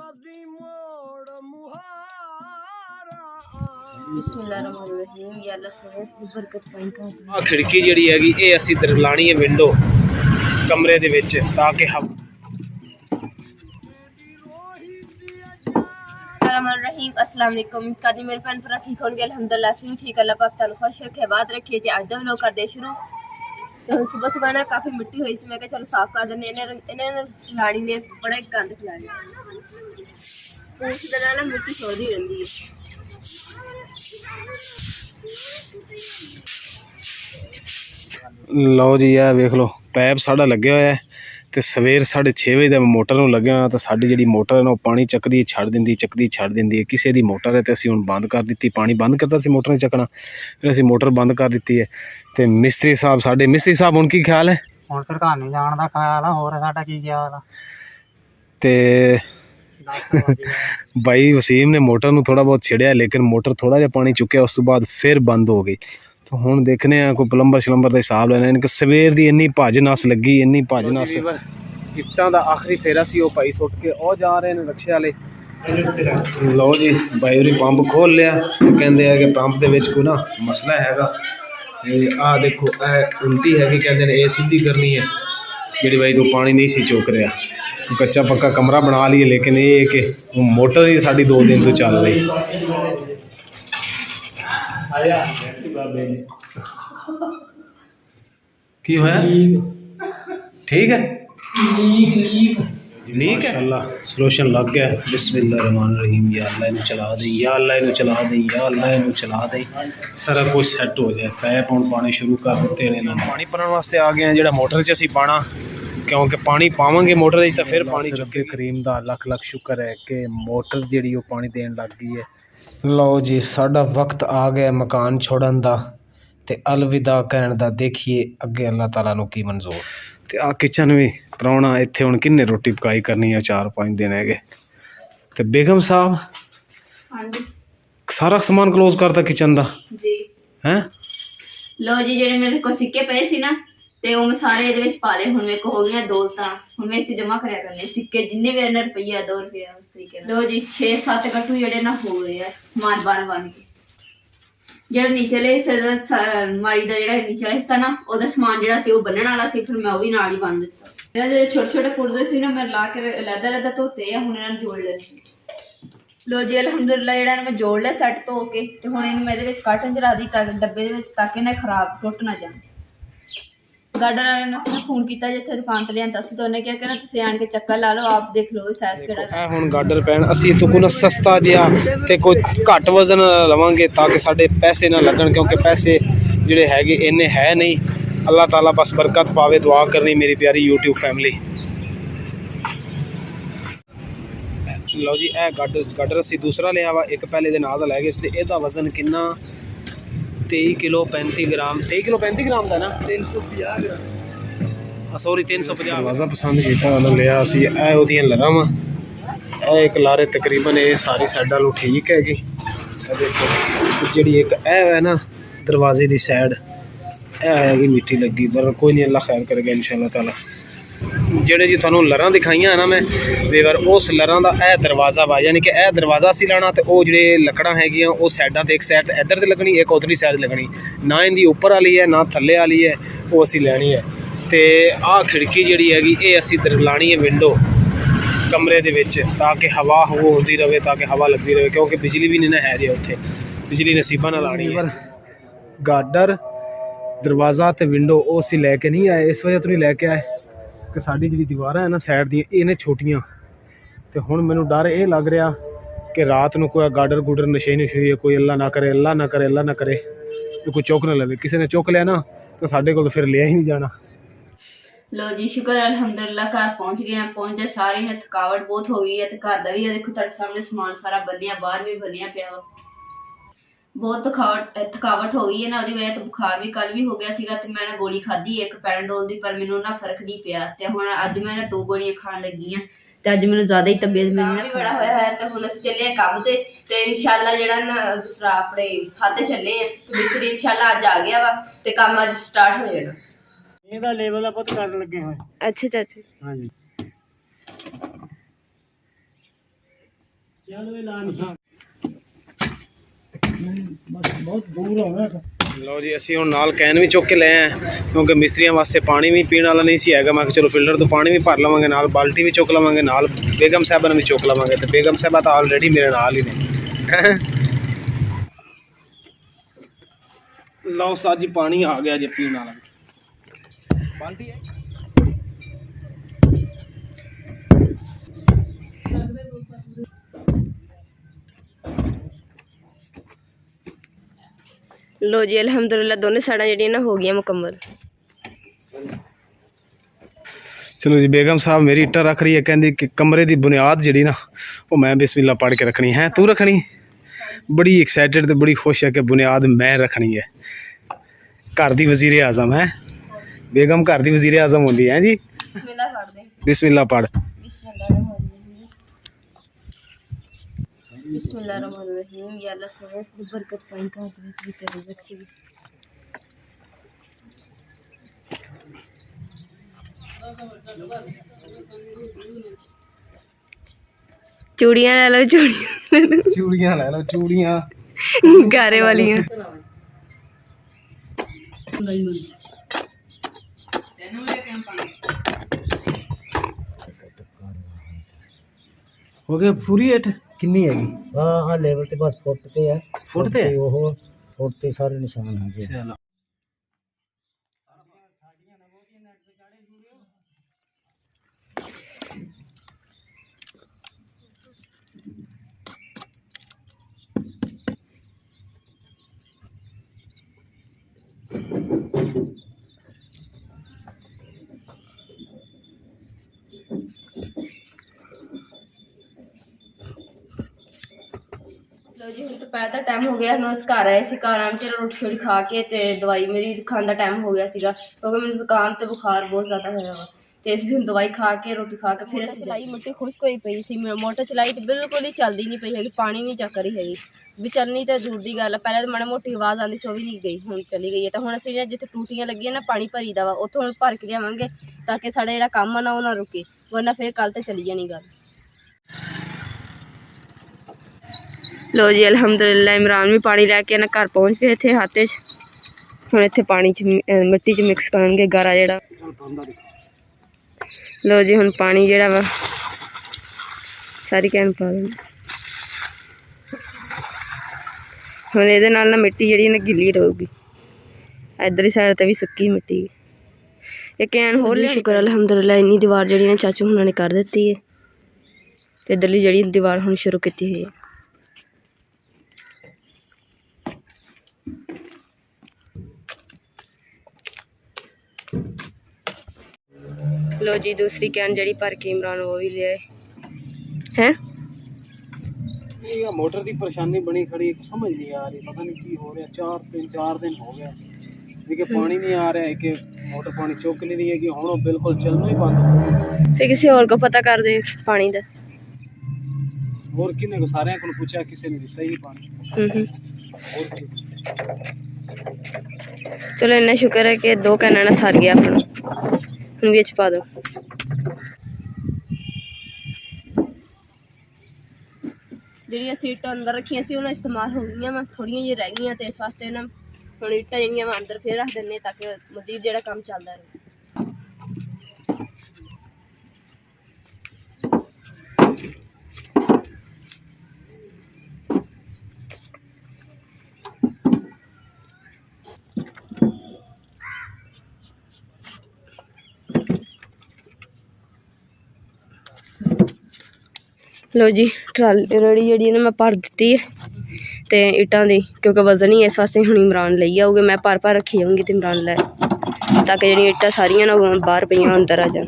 ਆ खिड़की ਜਿਹੜੀ ਹੈਗੀ ਇਹ ਅਸੀਂ ਲਾਣੀ ਹੈ विंडो कमरे ਦੇ ਵਿੱਚ ਤਾਂ कि रहीम अस्सलाम वालेकुम। कदी मेरे भैन भरा ठीक होंगे अल्हम्दुलिल्लाह से ठीक अल्लाह पाक तन खुश रखे बात रखिए ते अज दा व्लॉग कर दे शुरू। तो सुबह सुबह ना काफ़ी मिट्टी हुई सी मैं कहा चलो साफ कर देने इन्हें लाड़ी ने बड़ा गंद फैला लिया पूछ देना ना मिट्टी छोड़ती रहती है। लो जी आ वेख लो पैप साड़ा लगे हुआ है तो सवेर 6:30 बजे का मोटर में लगे हुआ तो साड़ी जी मोटर है ना पानी चकदी छड़ देंदी है किसी की मोटर है तो असीं हुण बंद कर दी पानी बंद करता सी मोटर ने चकना फिर असीं मोटर बंद कर दी है तो मिस्त्री साहब हुण की ख्याल है हुण फिर घर नहीं जाण दा ख्याल है होर साडा की ख्याल है ते भाई वसीम ने मोटर में थोड़ा बहुत छिड़िया लेकिन मोटर थोड़ा जिहा पानी चुक्या उस तो बाद फिर बंद हो गई। तो हुण देखने कोई प्लंबर शलंबर का हिसाब लेना इनके सवेर की इन्नी भज नस लगी इन्नी भज नस इट्टां दा आखिरी फेरा सी वो भाई सुट के और जा रहे हैं रक्शे वाले। लो जी भाई उन्हें पंप खोल लिया कहते हैं कि पंप के कोई ना मसला हैगा आ देखो उल्टी हैगी कहते हैं ये सीधी करनी है जी भाई तो पानी नहीं सी चुक रहा कच्चा पक्का कमरा बना लिए लेकिन ये है कि मोटर ही साड़ी 2 दिन तो चल रही की होया ठीक है लीक है अल्लाह सोल्यूशन लग गया। बिस्मिल्लाहिर्रहमानिर्रहीम या अल्लाह इन्हू चला दे या अल्लाह इन्हू चला दे या अल्लाह इन्हू चला दे सारा कुछ सैट हो जाए पैप हुण पानी शुरू कर दिते ने पानी भरन वास्ते आ गए जेड़ा मोटर च असीं पाना क्योंकि पानी पावांगे मोटर तो फिर पानी चुके करीम का लख लख शुक्र है कि मोटर जी पानी देन लग गई है। लो जी साडा वक्त आ गया मकान छोड़न का ते अलविदा कहण दा देखिए अगे अल्लाह ताला नू की मंजूर ते आ किचन भी प्राहुणा इत्थे हुण किन्ने रोटी पकाई करनी है 4-5 दिन है ते बेगम साहब सारा सामान क्लोज करता किचन का जी हैं लो जी जेडे मेरे को सिक्के पे सी ना ते वो मैं सारे ये पा ले हुण मेरे को हो गया दौलतां हुण मैं इत्थे जमा करया करने सिक्के जिन्ने भी अंदर रुपया 2 रुपया उस तरीके लो जी 6-7 कट्टू जेडे ना हो गए हैं समान बन के जेड़ा नीचले हिस्से मारी दा जेड़ा नीचला हिस्सा ना ओदा समान जेड़ा सी वो बन्नण वाला सी फिर मैं वो भी नाल ही बंद दित्ता जेड़ा जेड़े छोटे पुरदे सी ना मैं ला के लैदा धोते आ हुण इन्हां नूं जोड़ लेने लो जी अलहमदुलिल्लाह जेड़ा मैं जोड़ लिया सैट धो के ते हुण इन्हूं मैं इहदे विच काटन च रख दी डब्बे दे विच ताकि इन्हें खराब टुट ना जाण। गार्डन वाले ने उसने फोन किया जिथे दुकान ते लियांदा सी तो उन्हें क्या कहना तुसीं आण के चक्कर ला लो आप देख लो साइज केड़ा है हुण गार्डर पैण असीं तो कोई सस्ता जिहा ते कोई घट वजन लवांगे ताकि साडे पैसे ना लगन क्योंकि पैसे जिहड़े हैगे इन्ने है नहीं। अल्लाह ताला बस बरकत पावे दुआ करनी मेरी प्यारी यूट्यूब फैमिली। लो जी ए गार्डर असीं दूसरा लिया वा एक पहले दे नाल दा लै गए सी ते इहदा वजन किन्ना 23 किलो 35 ग्राम 23 किलो 35 ग्राम का ना 350 ग्राम सॉरी 350 दरवाज़ा पसंद किया लिया असी ए लरा वा एक लारे तकरीबन ये सारी साइड वालों ठीक है जी देखो जी एक है ना दरवाजे की साइड है मिट्टी लगी पर कोई नहीं अल्लाह खैर करेगा इंशाअल्लाह ताला। जेड़े जी थानू लरां दिखाइयां ना मैं वेवर उस लरां दा ए दरवाज़ा वा यानी कि ए दरवाज़ा असी लाना तो वो जेड़े लकड़ां हैगियां वो साइडां ते एक साइड इधर ते लगनी एक उधरली साइड लगनी ना इनकी उपर वाली है ना थल्ले वाली है वो असी लैनी है। तो आ खिड़की जिहड़ी हैगी ये असी लानी है विंडो कमरे दे विच ताकि हवा होती रहे ताकि हवा लगती रहे क्योंकि बिजली भी नहीं ना है जी उत्थे बिजली नसीबा ना लानी है। गार्डर दरवाज़ा तो विंडो वो असी लैके नहीं आए इस वजह तो नहीं लैके आए कि साड़ी जी दीवारां है ना साइड दी इन्हें छोटियां तो हुण मैनू डर ये लग रहा कि रात को कोई गार्डर गुडर नशे नुशे कोई अल्लाह ना करे अल्लाह ना करे अल्लाह ना करे कोई चुक ना लवे किसी ने चुक लिया ना तो साढ़े को फिर लिया ही नहीं जाना। लो जी शुक्र अल्हम्दुलिल्लाह घर पहुंच गए हैं पहुंचते सारे ने थकावट बहुत हो गई है तो घर का भी है देखो तेरे सामने समान सारा बनिया बाहर भी बनिया पिया बहुत थकावट हो गई है ना वजह तो बुखार भी कल भी हो गया सीगा तो मैंने गोली खाधी एक पैराडोल की पर मैनू ना फर्क नहीं पिया तो हुण अज मैं 2 गोलियां खान लगी हाँ तो अज मैनू ज़्यादा ही तबीयत मेरी भी बड़ा होया है तो हुण असीं चले काम ते इंशाअल्लाह जिहड़ा ना दूसरा अपने खाते चले हैं तो मिस्त्री इंशाअल्लाह अज आ गया वा तो काम अज स्टार्ट हो जाना ਇਹਦਾ ਲੈਵਲ ਆ ਪੁੱਤ ਕਰਨ ਲੱਗੇ ਹੋਏ। अच्छा चाची ਹਾਂਜੀ ਲਓ ਜੀ ਅਸੀਂ ਹੁਣ ਨਾਲ ਕੈਨ ਵੀ ਚੁੱਕ ਕੇ ਲੈ ਆਏ ਕਿਉਂਕਿ ਮਿਸਤਰੀਆਂ ਵਾਸਤੇ ਪਾਣੀ ਵੀ ਪੀਣ ਵਾਲਾ ਨਹੀਂ ਸੀ ਹੈਗਾ। ਮੈਂ ਕਿਹਾ ਚਲੋ ਫਿਲਟਰ ਤੋਂ ਪਾਣੀ ਵੀ ਭਰ ਲਵਾਂਗੇ, ਨਾਲ ਬਾਲਟੀ ਵੀ ਚੁੱਕ ਲਵਾਂਗੇ, ਨਾਲ ਬੇਗਮ ਸਾਹਿਬਾ ਨੂੰ ਵੀ ਚੁੱਕ ਲਵਾਂਗੇ। ਤੇ ਬੇਗਮ ਸਾਹਿਬਾ ਤਾਂ ਆਲਰੇਡੀ ਮੇਰੇ ਨਾਲ ਹੀ ਨੇ। ਲਓ ਸਾਜੀ ਪਾਣੀ ਆ ਗਿਆ ਜੇ ਪੀਣ ਵਾਲਾ। ਬਾਲਟੀ ਹੈ लो जी अलहमदुलिल्लाह दोनों साइडां जड़ियां ना हो गई मुकम्मल। चलो जी बेगम साहब मेरी इट्टा रख रही है, कहती कि कमरे की बुनियाद जी ना वो मैं बिस्मिल्लाह पढ़ के रखनी है। तू रखनी? बड़ी एक्साइटेड तो बड़ी खुश है कि बुनियाद मैं रखनी है। घर की वजीर आजम है बेगम, घर की वजीर आजम होंगी है जी। बिस्मिल्लाह पढ़। बिस्मिल्लाहिर्रहमानिर्रहीम। या अल्लाह सोने से बरकत पाई का तो भी तेरी बच्ची भी चूड़ियां ले लो, चूड़ियां ले लो, चूड़ियां गारे वालियां। हो गया पूरी हेठ किन्नी हैगी? हाँ हाँ लेवल ते बस फुट ते है, फुट ते है? वो फुट ते सारे निशान है जी। चलो लो जी हम दोपहर का टाइम हो गया, हम उस घर आए घर आन के रोटी शोटी खा के ते दवाई मेरी खाने का टाइम हो गया सीगा क्योंकि मेरी जुकाम ते बुखार बहुत ज़्यादा होया वा ते इसलिए हम दवाई खा के रोटी खा के फिर असीं चलाई। मिट्टी खुश्क होई पई सी, मोटर चलाई तो बिल्कुल ही चलदी नहीं पई हैगी, पानी नहीं चक रही हैगी भी चलनी तो दूर की गल है। पहले तो माड़ी मोटी आवाज़ आती सी, वो भी नहीं गई, हुण चली गई है। तो हुण असीं जिथे टूटियां लगियां ना पानी भरी दा वा उत्थों हुण भर के लियावांगे ताकि साडा जिहड़ा काम है ना वो ना रुके, वरना फिर कल तो चली जानी गल। लो जी अलहमदुलिल्लाह इमरान भी पानी लैके ना घर पहुँच गए थे हाथे हुण इत्थे पानी च मिट्टी च मिक्स करनगे गारा जिहड़ा। लो जी हुण पानी जिहड़ा वा सारी कैन पा देनी। हुण इहदे नाल ना मिट्टी जिहड़ी ना गिल्ली रहूगी, इधरली साइड ते भी सुक्की मिट्टी। ये कैन होर लिया शुक्र अलहमदुलिल्लाह इन्नी दीवार जिहड़ी ना चाचू हुणां ने कर दित्ती है ते इधरली जिहड़ी दीवार हुण शुरू कीती हुई है। लो जी दूसरी कैन जड़ी भर के इमरान वो भी ले है। ये मोटर की परेशानी बनी खड़ी, समझ नहीं आ रही, पता नहीं की हो रहा। 4 दिन हो गया कि पानी नहीं आ रहा है कि मोटर पानी चुक नहीं रही है कि हुण बिल्कुल चलना ही बंद। फिर किसी और को पता कर दे पानी दा। और किन्ने को सारे को पूछा, किसी ने दिता ही नहीं पानी। चलो इन्ना शुक्र है कि 2 कैना ना सर गया अपना, हुण विच पा दो। ਜਿਹੜੀਆਂ ਸੀਟਾਂ ਅੰਦਰ ਰੱਖੀਆਂ ਸੀ ਉਹਨਾਂ ਇਸਤੇਮਾਲ ਹੋ ਗਈਆਂ ਵਾ, ਥੋੜੀਆਂ ਜਿਹੀਆਂ ਰਹਿ ਗਈਆਂ ਤੇ ਇਸ ਵਾਸਤੇ ਨਾ ਹੁਣ ਇੱਟਾਂ ਜਿਹੜੀਆਂ ਵਾ ਅੰਦਰ ਫੇਰ ਰੱਖ ਦਿੰਨੇ ਤਾਂ ਕਿ ਮਜ਼ੀਦ ਜਿਹੜਾ ਕੰਮ ਚੱਲਦਾ ਰਹੇ। लो जी ट्राली रेड़ी जी मैं भर दी है तो इट्टां दी क्योंकि वजन ही इस वास्ते हुण इमरान लई आऊगे, मैं भर रखी आऊँगी तो इमरान लै ताकि जी इट्टां सारियां ना बाहर पईयां अंदर आ जान।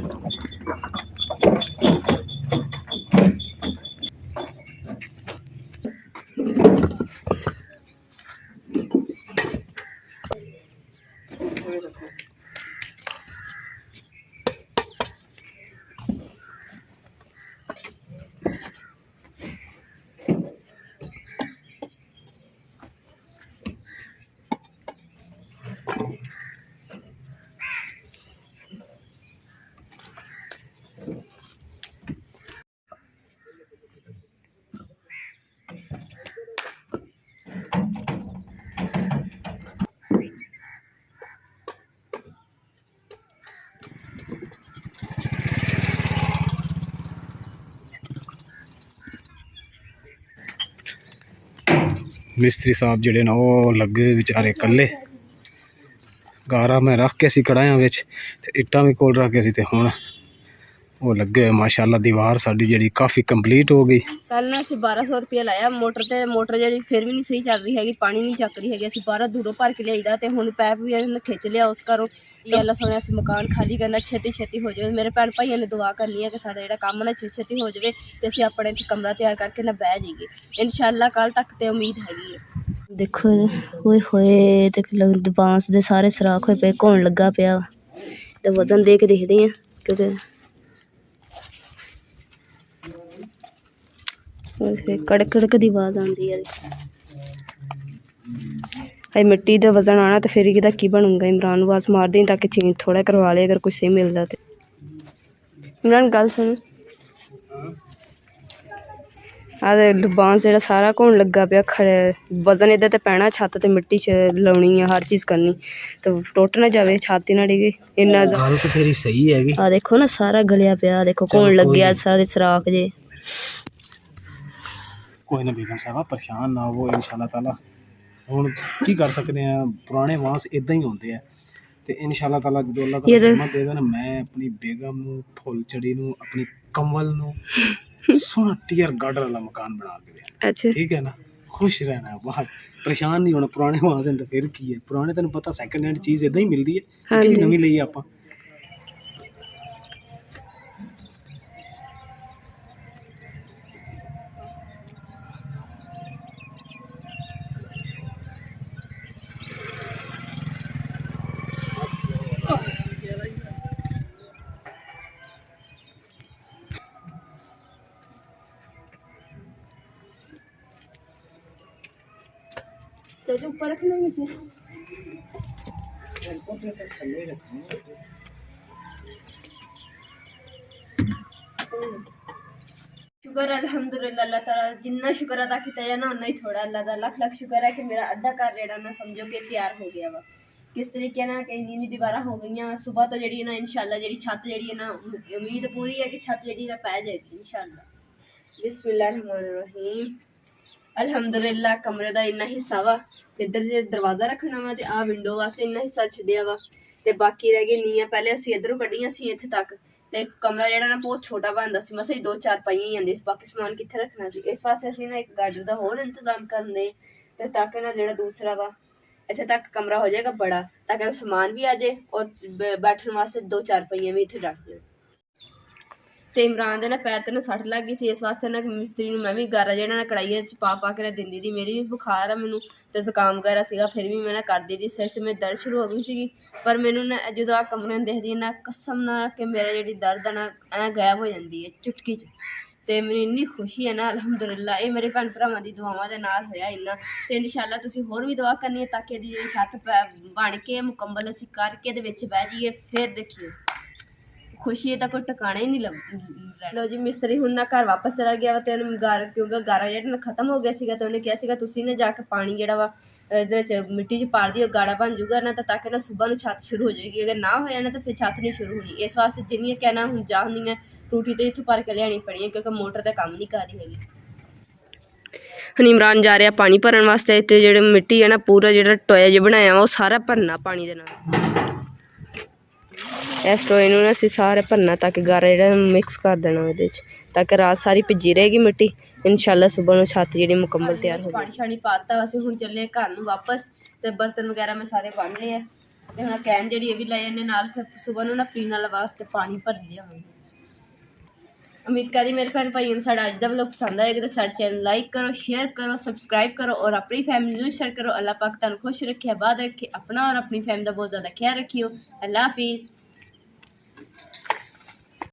ਮਿਸਤਰੀ ਸਾਹਿਬ ਜਿਹੜੇ ਨੇ ਉਹ ਲੱਗੇ ਵਿਚਾਰੇ ਇਕੱਲੇ। ਗਾਰਾ ਮੈਂ ਰੱਖ ਕੇ ਸੀ ਕੜਾਹਿਆਂ ਵਿੱਚ ਤੇ ਇੱਟਾਂ ਵੀ ਕੋਲ ਰੱਖ ਕੇ ਸੀ ਤੇ ਹੁਣ ਉਹ ਲੱਗੇ ਹੋਏ ਮਾਸ਼ਾਅੱਲਾ। ਦੀਵਾਰ ਸਾਡੀ ਜਿਹੜੀ ਕਾਫੀ ਕੰਪਲੀਟ ਹੋ ਗਈ। ਕੱਲ ਨਾ ਅਸੀਂ 1200 ਰੁਪਏ ਲਾਇਆ ਮੋਟਰ ਤੇ, ਮੋਟਰ ਜਿਹੜੀ ਫਿਰ ਵੀ ਨਹੀਂ ਸਹੀ ਚੱਲ ਰਹੀ ਹੈਗੀ, ਪਾਣੀ ਨਹੀਂ ਚੱਕ ਰਹੀ ਹੈਗੀ। ਅਸੀਂ ਬਾਹਰ ਦੂਰੋਂ ਭਰ ਕੇ ਲਿਆਈਦਾ ਤੇ ਹੁਣ ਪੈਪ ਵੀ ਇਹਨੇ ਖਿੱਚ ਲਿਆ ਉਸ ਘਰੋਂ। ਅੱਲਾ ਸੋਹਣਾ ਅਸੀਂ ਮਕਾਨ ਖਾਲੀ ਕਰਨਾ, ਛੇਤੀ ਛੇਤੀ ਹੋ ਜਾਵੇ। ਮੇਰੇ ਭੈਣ ਭਾਈਆਂ ਨੇ ਦੁਆ ਕਰਨੀ ਹੈ ਕਿ ਸਾਡਾ ਜਿਹੜਾ ਕੰਮ ਨਾ ਛੇਤੀ ਛੇਤੀ ਹੋ ਜਾਵੇ ਤੇ ਅਸੀਂ ਆਪਣੇ ਇੱਥੇ ਕਮਰਾ ਤਿਆਰ ਕਰਕੇ ਨਾ ਬਹਿ ਜਾਈਏ ਇਨਸ਼ਾਅੱਲਾ। ਕੱਲ ਤੱਕ ਤੇ ਉਮੀਦ ਹੈਗੀ ਹੈ। ਦੇਖੋ ਹੋਏ ਹੋਏ ਤੇ ਬਾਂਸ ਦੇ ਸਾਰੇ ਸੁਰਾਖ ਹੋਏ ਪਏ, ਘੋਣ ਲੱਗਾ ਪਿਆ ਤੇ ਵਜ਼ਨ ਦੇ ਕੇ ਦੇਖਦੇ ਆ ਕਿਉਂਕਿ ਕੜਕ ਕੜਕ ਦੀ ਆਵਾਜ਼ ਆਉਂਦੀ ਹੈ। ਹਾਏ ਮਿੱਟੀ ਦਾ ਵਜ਼ਨ ਆਉਣਾ ਤੇ ਫਿਰ ਇਹਦਾ ਕੀ ਬਣੂਗਾ। ਇਮਰਾਨ ਨੂੰ ਆਵਾਜ਼ ਮਾਰ ਦੇਂ ਤਾਂ ਕਿ ਚੇਂਜ ਥੋੜਾ ਕਰਵਾ ਲੇ ਅਗਰ ਕੁਛ ਸਹੀ ਮਿਲਦਾ ਤੇ। ਇਮਰਾਨ ਗੱਲ ਸੁਣ, ਆਹ ਬਾਂਸ ਜਿਹੜਾ ਸਾਰਾ ਘੋਣ ਲੱਗਾ ਪਿਆ, ਖੜੇ ਵਜ਼ਨ ਇਹਦੇ ਤੇ ਪੈਣਾ, ਛੱਤ ਤੇ ਮਿੱਟੀ 'ਚ ਲਾਉਣੀ ਆ, ਹਰ ਚੀਜ਼ ਕਰਨੀ ਤੇ ਟੁੱਟ ਨਾ ਜਾਵੇ, ਛੱਤ ਹੀ ਨਾ ਡਿੱਗੇ। ਇੰਨਾ ਗੱਲ ਤਾਂ ਤੇਰੀ ਸਹੀ ਹੈਗੀ। ਆ ਦੇਖੋ ਨਾ ਸਾਰਾ ਗਲਿਆ ਪਿਆ, ਦੇਖੋ ਘੋਣ ਲੱਗਿਆ ਸਾਰੇ ਸੁਰਾਖ ਜੇ। ਕੋਈ ਨਾ ਬੇਗਮ ਸਾਹਿਬਾ ਪਰੇਸ਼ਾਨ ਨਾ ਹੋਵੋ ਇਨਸ਼ਾਅੱਲਾ ਤਾਲਾ। ਹੁਣ ਕੀ ਕਰ ਸਕਦੇ ਆ, ਪੁਰਾਣੇ ਵਾਂਸ ਇਦਾਂ ਹੀ ਹੁੰਦੇ ਆ ਤੇ ਇਨਸ਼ਾਅੱਲਾ ਤਾਲਾ ਜਦੋਂ ਅੱਲਾਹ ਤਾਲਾ ਹਿੰਮਤ ਦੇਗਾ ਨਾ, ਮੈਂ ਆਪਣੀ ਬੇਗਮ ਨੂੰ, ਫੁੱਲ ਚੜੀ ਨੂੰ, ਆਪਣੀ ਕੰਵਲ ਨੂੰ ਸੋਹਣਾ ਟੀਅਰ ਗਾਰਡਨ ਵਾਲਾ ਮਕਾਨ ਬਣਾ ਕੇ ਦੇਣਾ। ਅੱਛਾ ਠੀਕ ਹੈ ਨਾ, ਖੁਸ਼ ਰਹਿਣਾ, ਬਾਹਰ ਪਰੇਸ਼ਾਨ ਨਹੀਂ ਹੋਣਾ। ਪੁਰਾਣੇ ਵਾਂਸ ਤਾਂ ਫਿਰ ਕੀ ਹੈ, ਪੁਰਾਣੇ ਤੈਨੂੰ ਪਤਾ ਸੈਕਿੰਡ ਹੈਂਡ ਚੀਜ਼ ਇਦਾਂ ਹੀ ਮਿਲਦੀ ਹੈ, ਕਿਹੜੀ ਨਵੀਂ ਲਈ ਆਪਾਂ। चाचू ऊपर रखना नीचे। शुक्र अल्हम्दुलिल्लाह अल्लाह ताला जिन्ना शुक्र अदा किया जाए ना उन्ना ही थोड़ा। अल्लाह दा लख लख शुक्र है कि मेरा अद्धा घर जेड़ा ना समझो कि तैयार हो गया वा। किस तरीके ना कई नीली दीवारा हो गई सुबह तो जी ना इंशाल्लाह जी छत जी ना उम्मीद पूरी है कि छत जी ना पै जाएगी इंशाल्लाह। बिस्मिल्लाहिर्रहमानिर्रहीम। अल्हम्दुलिल्लाह कमरे का इन्ना हिस्सा वा ते इधर जे दरवाजा रखना वा ते आ विंडो वास्ते इन्ना हिस्सा छड्डिया वा ते बाकी रह गई नीआं पहले असीं इधरों कड्ढियां सी इत्थे तक ते कमरा जेड़ा ना बहुत छोटा बनदा सी, मसा ही 2-4 पाइयां ही आंदी सी, बाकी समान कित्थे रखना सी। इस वास्ते असीं ना एक गार्डन दा होर इंतजाम करने ते ताकि ना जेड़ा दूसरा वा इत्थे तक कमरा हो जाएगा बड़ा, ताकि समान भी आ जाए और बैठने वास्ते 2-4 पाइयां भी इत्थे रख जाए। ਤੇ ਇਮਰਾਨ ਦੇ ਨਾ ਪੈਰ ਤੇ ਨਾ ਸੱਟ ਲੱਗ ਗਈ ਸੀ, ਇਸ ਵਾਸਤੇ ਨਾ ਮਿਸਤਰੀ ਨੂੰ ਮੈਂ ਵੀ ਗਾਰਾ ਜਿਹੜਾ ਨਾ ਕੜਾਈ 'ਚ ਪਾ ਕੇ ਨਾ ਦਿੰਦੀ ਦੀ। ਮੇਰੀ ਵੀ ਬੁਖਾਰ ਆ ਮੈਨੂੰ ਤੇ ਜ਼ੁਕਾਮ ਵਗੈਰਾ ਸੀਗਾ, ਫਿਰ ਵੀ ਮੈਂ ਨਾ ਕਰਦੀ ਦੀ। ਸਿਰ 'ਚ ਮੇਰੇ ਦਰਦ ਸ਼ੁਰੂ ਹੋ ਗਈ ਸੀਗੀ, ਪਰ ਮੈਨੂੰ ਨਾ ਜਦੋਂ ਆ ਕਮਰੇ ਨੂੰ ਦੇਖਦੀ ਨਾ ਕਸਮ ਨਾਲ ਕਿ ਮੇਰਾ ਜਿਹੜੀ ਦਰਦ ਆ ਨਾ ਐਂ ਗਾਇਬ ਹੋ ਜਾਂਦੀ ਹੈ ਚੁਟਕੀ 'ਚ। ਤੇ ਮੈਨੂੰ ਇੰਨੀ ਖੁਸ਼ੀ ਹੈ ਨਾ ਅਲਹਮਦੁਲਿਲਾ। ਇਹ ਮੇਰੇ ਭੈਣ ਭਰਾਵਾਂ ਦੀ ਦੁਆਵਾਂ ਦੇ ਨਾਲ ਹੋਇਆ ਇੰਨਾ। ਤੇ ਇਨਸ਼ਾਅੱਲਾ ਤੁਸੀਂ ਹੋਰ ਵੀ ਦੁਆ ਕਰਨੀ ਹੈ ਤਾਂ ਕਿ ਇਹਦੀ ਜਿਹੜੀ ਛੱਤ ਬਣ ਕੇ ਮੁਕੰਮਲ ਅਸੀਂ ਕਰਕੇ ਇਹਦੇ ਵਿੱਚ ਬਹਿ ਜਾਈਏ। ਫਿਰ ਦੇਖੀਏ खुशी ਦਾ ਕੋਈ ਟਿਕਾਣਾ ਹੀ ਨਹੀਂ ਲਓ ਜੀ ਮਿਸਤਰੀ ਹੁਣ ਨਾ ਘਰ ਵਾਪਸ ਚਲਾ ਗਿਆ ਵਾ ਤੇ ਉਹਨੇ ਕਿਉਂਕਿ ਗਾਰਾ ਜਿਹੜਾ ਨਾ ਖਤਮ ਹੋ ਗਿਆ ਸੀਗਾ ਤੇ ਉਹਨੇ ਕਿਹਾ ਸੀਗਾ ਤੁਸੀਂ ਨਾ ਜਾ ਕੇ ਪਾਣੀ ਜਿਹੜਾ ਵਾ ਇਹਦੇ 'ਚ ਮਿੱਟੀ 'ਚ ਪਾ ਦਿਓ, ਗਾੜਾ ਬਣ ਜੂਗਾ ਨਾ ਤਾਂ ਕਿ ਨਾ ਸੁਬਾਹ ਨੂੰ ਛੱਤ ਸ਼ੁਰੂ ਹੋ ਜਾਏਗੀ। ਅਗਰ ਨਾ ਹੋਇਆ ਨਾ ਤਾਂ ਫਿਰ ਛੱਤ ਨਹੀਂ ਸ਼ੁਰੂ ਹੋਣੀ। ਇਸ ਵਾਸਤੇ ਜਿੰਨੀਆਂ ਕਹਿਣਾ ਹੁਣ ਜਾ ਹੁੰਦੀਆਂ ਟੂਟੀ ਤੇ ਇੱਥੋਂ ਭਰ ਕੇ ਲਿਆਣੀ ਪੈਣੀ ਹੈ ਕਿਉਂਕਿ ਮੋਟਰ ਤਾਂ ਕੰਮ ਨਹੀਂ ਕਰ ਰਹੀ ਹੈਗੀ। ਹੁਣ ਇਮਰਾਨ ਜਾ ਰਿਹਾ ਪਾਣੀ ਭਰਨ ਵਾਸਤੇ ਤੇ ਜਿਹੜੇ ਮਿੱਟੀ ਹੈ ਨਾ ਪੂਰਾ ਜਿਹੜਾ ਟੋਇਆ ਜਿਹਾ ਬਣਾਇਆ ਵਾ ਉਹ ਸਾਰਾ ਭਰਨਾ ਪਾਣੀ ਦੇ ਨਾਲ। ਇਸ ਟੋਏ ਨੂੰ ਨਾ ਅਸੀਂ ਸਾਰੇ ਭਰਨਾ ਤਾਂ ਕਿ ਗਾਰਾ ਜਿਹੜਾ ਮਿਕਸ ਕਰ ਦੇਣਾ ਉਹਦੇ 'ਚ ਤਾਂ ਕਿ ਰਾਤ ਸਾਰੀ ਭਿੱਜੀ ਰਹੇਗੀ ਮਿੱਟੀ। ਇਨਸ਼ਾਅੱਲਾ ਸੁਬਾਹ ਨੂੰ ਛੱਤ ਜਿਹੜੀ ਮੁਕੰਮਲ ਤਿਆਰ ਹੋ ਜਾਏ। ਪਾਣੀ ਸ਼ਾਣੀ ਪਾਤਾ ਅਸੀਂ ਹੁਣ ਚੱਲੇ ਘਰ ਨੂੰ ਵਾਪਸ ਤੇ ਬਰਤਨ ਵਗੈਰਾ ਮੈਂ ਸਾਰੇ ਬੰਨ ਲਏ ਆ ਤੇ ਹੁਣ ਕੈਨ ਜਿਹੜੀ ਇਹ ਵੀ ਲੈ ਜਾਂਦੇ ਨਾਲ, ਫਿਰ ਸੁਬਾਹ ਨੂੰ ਨਾ ਪੀਣ ਵਾਲਾ ਵਾਸਤੇ ਪਾਣੀ ਭਰ ਲਿਆਵਾਂਗੇ। उम्मीद करी मेरे भैन भाइयों ने साड़ा अज का व्लॉग पसंद आएगा तो साडे चैनल लाइक करो, शेयर करो, सबसक्राइब करो और अपनी फैमिली में शेयर करो। अल्लाह पाक तुहानू खुश रखे, आबाद रखे, अपना और अपनी फैमिली का बहुत ज़्यादा ख्याल रखियो। अल्लाह हाफिज़।